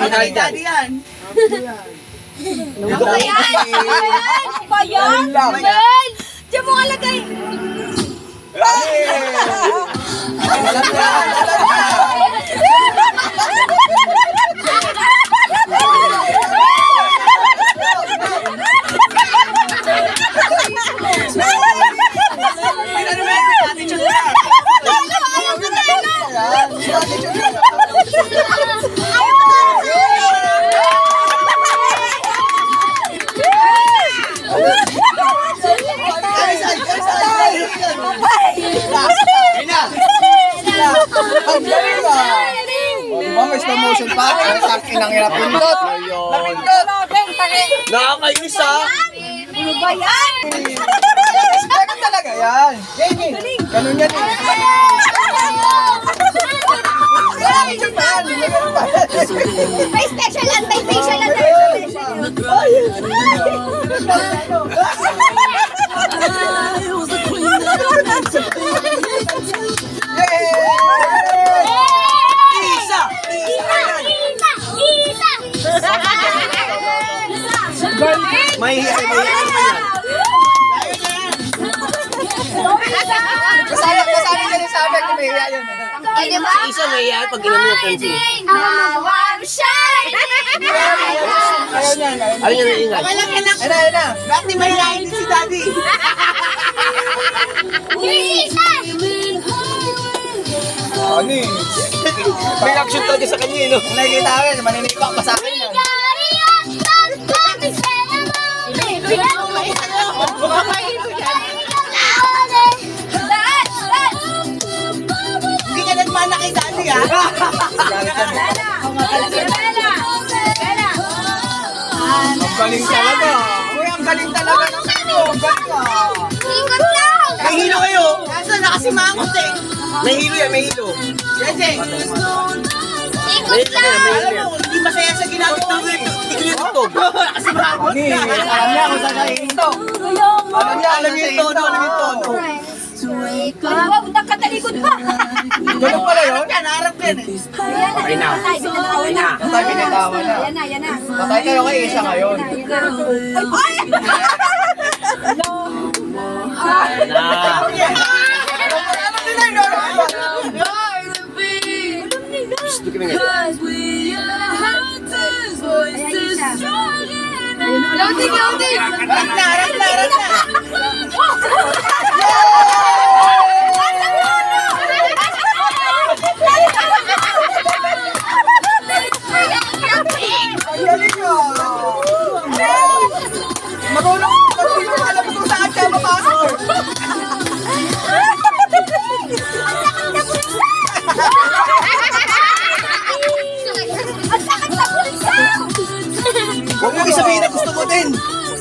Kay Daddy yan. Ano ba yan? Ano ba yan? Noel! Diyan mo kalagay. May slow motion pa. Sakin ang hirap pindot. Napindot. Nakakainis ha. Ano ba yan? Ganun talaga yan. Ganun yan eh. May special anti-facial May yan. Kasama ka rin sa amin kung may hiya yun. Isa may yan pag ginamit ng pensi. Ayun yung naingat. Ayun na. Bakit may hiyain din si Daddy? Ano eh? May action talaga sa kanya, no? Kung nakikita ko yun, maninikok pa sa akin yan. Hindi ka nagmana kay Daddy ha? Ang galing talaga. Uy, ang galing talaga ng ano. Ang galing ah. May hilo kayo. Kaso nakasimangot eh. May hilo yan, may hilo. Jesse, May alam mo, hindi masaya sa ginagawa ng ito. Hindi ko yung tugtog. Nakasimangot ka. Alam niya kung saan nahihinto. Alam niya yung tono. Wow, nakatalikod pa. Ganun pala yun? Naharap yan eh. Okay na. Patay binitawa na. Yan na. Patay kayo kay isa ngayon. Gusto kami nga. Loading. Harap na. Ang galing ah. Marunong alam mo kung saan siya mapasok. Huwag mo isabihin na gusto mo din.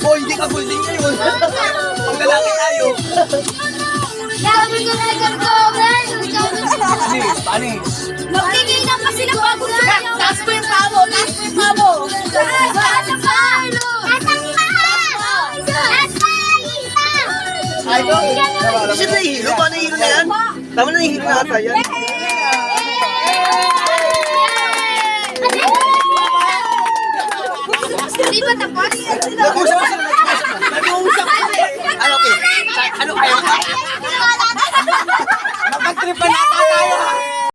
O hindi ka full din ngayon. Pag lalaki tayo. Paano eh? Magbigay na pa sila bago sa inyo. Taas mo yung pamo. Ay, ko. Kasi may hilo. Paano yung hilo na yan? Tama na yung hilo na ata yan. Di ba tapos? Nag-usap sila. Nag-usap sila. Ano, okay. Ano kayo?